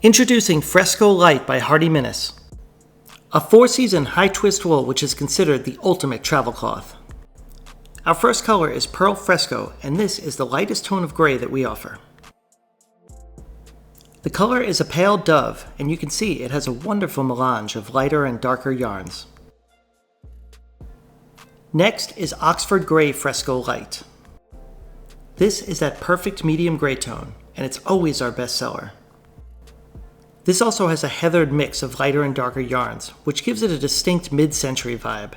Introducing Fresco Lite by Minnis, a 4-season high-twist wool which is considered the ultimate travel cloth. Our first color is Pearl Fresco, and this is the lightest tone of gray that we offer. The color is a pale dove, and you can see it has a wonderful melange of lighter and darker yarns. Next is Oxford Gray Fresco Lite. This is that perfect medium gray tone, and it's always our best seller. This also has a heathered mix of lighter and darker yarns, which gives it a distinct mid-century vibe.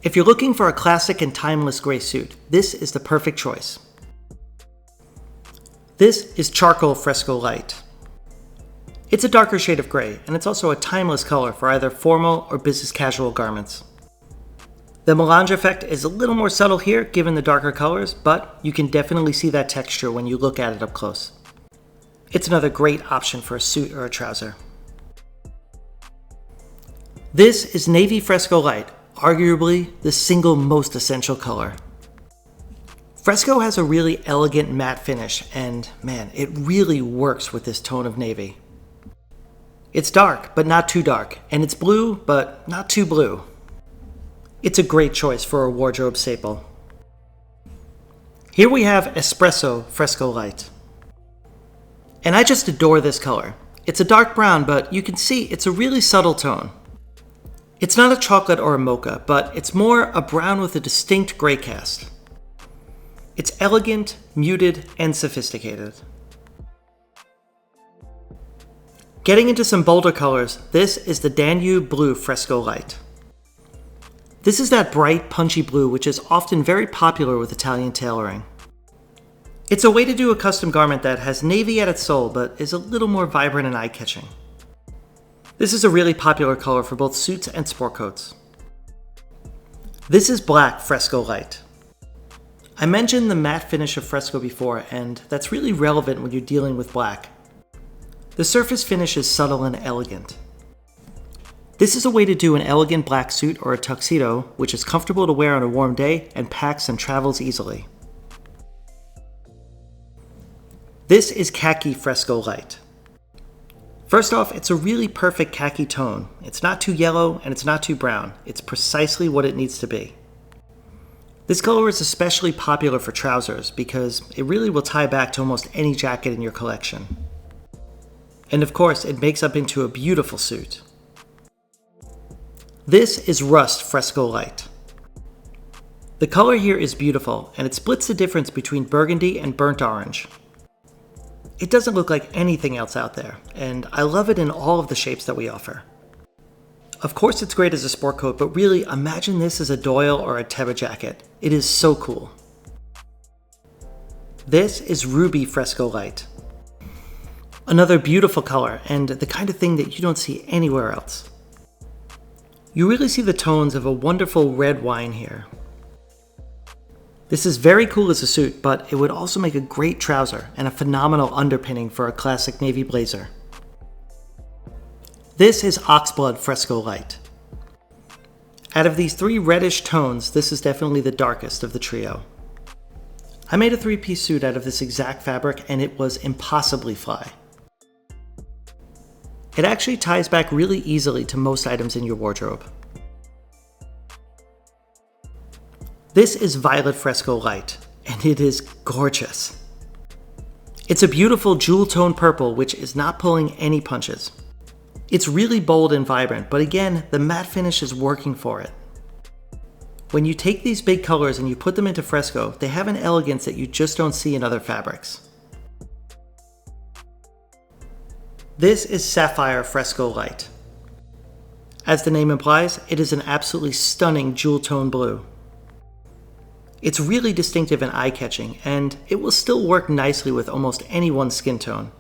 If you're looking for a classic and timeless gray suit, this is the perfect choice. This is Charcoal Fresco Lite. It's a darker shade of gray, and it's also a timeless color for either formal or business casual garments. The melange effect is a little more subtle here given the darker colors, but you can definitely see that texture when you look at it up close. It's another great option for a suit or a trouser. This is Navy Fresco Lite, arguably the single most essential color. Fresco has a really elegant matte finish, and man, it really works with this tone of navy. It's dark, but not too dark, and it's blue, but not too blue. It's a great choice for a wardrobe staple. Here we have Espresso Fresco Lite. And I just adore this color. It's a dark brown, but you can see it's a really subtle tone. It's not a chocolate or a mocha, but it's more a brown with a distinct gray cast. It's elegant, muted, and sophisticated. Getting into some bolder colors, this is the Danube Blue Fresco Lite. This is that bright, punchy blue which is often very popular with Italian tailoring. It's a way to do a custom garment that has navy at its soul, but is a little more vibrant and eye-catching. This is a really popular color for both suits and sport coats. This is Black Fresco Lite. I mentioned the matte finish of Fresco before, and that's really relevant when you're dealing with black. The surface finish is subtle and elegant. This is a way to do an elegant black suit or a tuxedo, which is comfortable to wear on a warm day and packs and travels easily. This is Khaki Fresco Lite. First off, it's a really perfect khaki tone. It's not too yellow and it's not too brown. It's precisely what it needs to be. This color is especially popular for trousers because it really will tie back to almost any jacket in your collection. And of course, it makes up into a beautiful suit. This is Rust Fresco Lite. The color here is beautiful, and it splits the difference between burgundy and burnt orange. It doesn't look like anything else out there, and I love it in all of the shapes that we offer. Of course it's great as a sport coat, but really imagine this as a Doyle or a Teva jacket. It is so cool. This is Ruby Fresco Lite. Another beautiful color, and the kind of thing that you don't see anywhere else. You really see the tones of a wonderful red wine here. This is very cool as a suit, but it would also make a great trouser and a phenomenal underpinning for a classic navy blazer. This is Oxblood Fresco Lite. Out of these 3 reddish tones, this is definitely the darkest of the trio. I made a 3-piece suit out of this exact fabric, and it was impossibly fly. It actually ties back really easily to most items in your wardrobe. This is Violet Fresco Lite, and it is gorgeous. It's a beautiful jewel tone purple which is not pulling any punches. It's really bold and vibrant, but again, the matte finish is working for it. When you take these big colors and you put them into Fresco, they have an elegance that you just don't see in other fabrics. This is Sapphire Fresco Lite. As the name implies, it is an absolutely stunning jewel tone blue. It's really distinctive and eye-catching, and it will still work nicely with almost anyone's skin tone.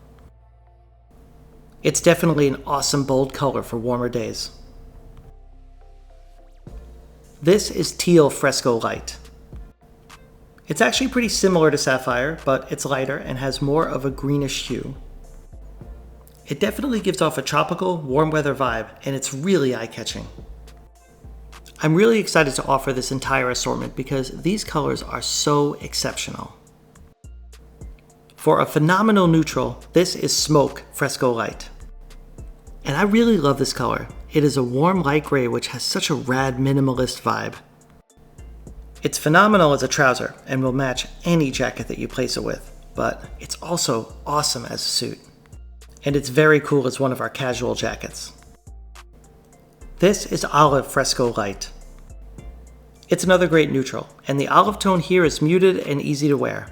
It's definitely an awesome bold color for warmer days. This is Teal Fresco Lite. It's actually pretty similar to Sapphire, but it's lighter and has more of a greenish hue. It definitely gives off a tropical, warm weather vibe, and it's really eye-catching. I'm really excited to offer this entire assortment because these colors are so exceptional. For a phenomenal neutral, this is Smoke Fresco Lite. And I really love this color. It is a warm light gray which has such a rad minimalist vibe. It's phenomenal as a trouser and will match any jacket that you place it with, but it's also awesome as a suit. And it's very cool as one of our casual jackets. This is Olive Fresco Lite. It's another great neutral, and the olive tone here is muted and easy to wear.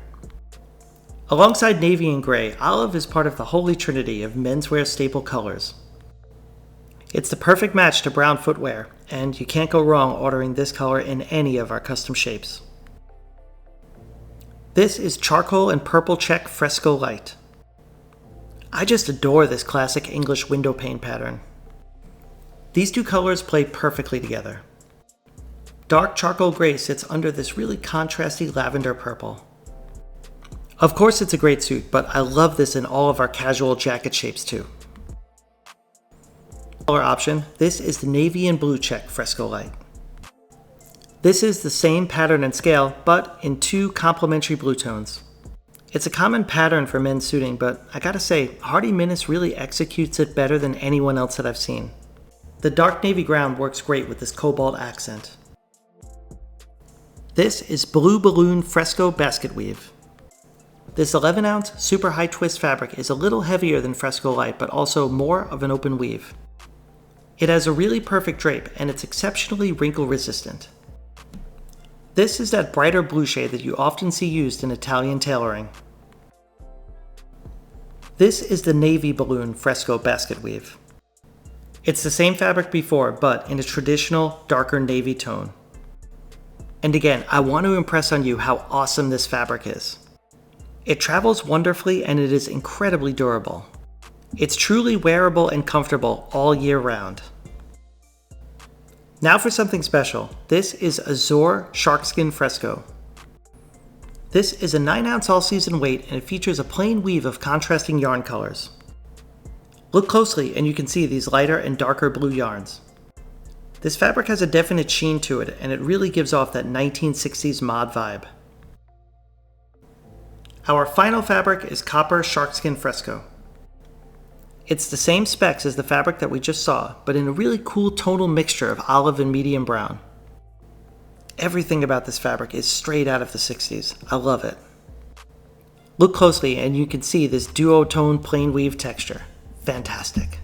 Alongside navy and gray, olive is part of the holy trinity of menswear staple colors. It's the perfect match to brown footwear, and you can't go wrong ordering this color in any of our custom shapes. This is Charcoal and Purple Check Fresco Lite. I just adore this classic English window pane pattern. These two colors play perfectly together. Dark charcoal gray sits under this really contrasty lavender purple. Of course it's a great suit, but I love this in all of our casual jacket shapes too. Color option, this is the Navy and Blue Check Fresco Lite. This is the same pattern and scale, but in two complementary blue tones. It's a common pattern for men's suiting, but I gotta say, Hardy Minnis really executes it better than anyone else that I've seen. The dark navy ground works great with this cobalt accent. This is Blue Balloon Fresco Basketweave. This 11-ounce super high twist fabric is a little heavier than Fresco Lite, but also more of an open weave. It has a really perfect drape, and it's exceptionally wrinkle resistant. This is that brighter blue shade that you often see used in Italian tailoring. This is the Navy Balloon Fresco Basketweave. It's the same fabric before, but in a traditional, darker navy tone. And again, I want to impress on you how awesome this fabric is. It travels wonderfully and it is incredibly durable. It's truly wearable and comfortable all year round. Now for something special. This is Azure Sharkskin Fresco. This is a 9-ounce all-season weight and it features a plain weave of contrasting yarn colors. Look closely and you can see these lighter and darker blue yarns. This fabric has a definite sheen to it and it really gives off that 1960s mod vibe. Our final fabric is Copper Sharkskin Fresco. It's the same specs as the fabric that we just saw, but in a really cool tonal mixture of olive and medium brown. Everything about this fabric is straight out of the 60s. I love it. Look closely and you can see this duotone plain weave texture. Fantastic.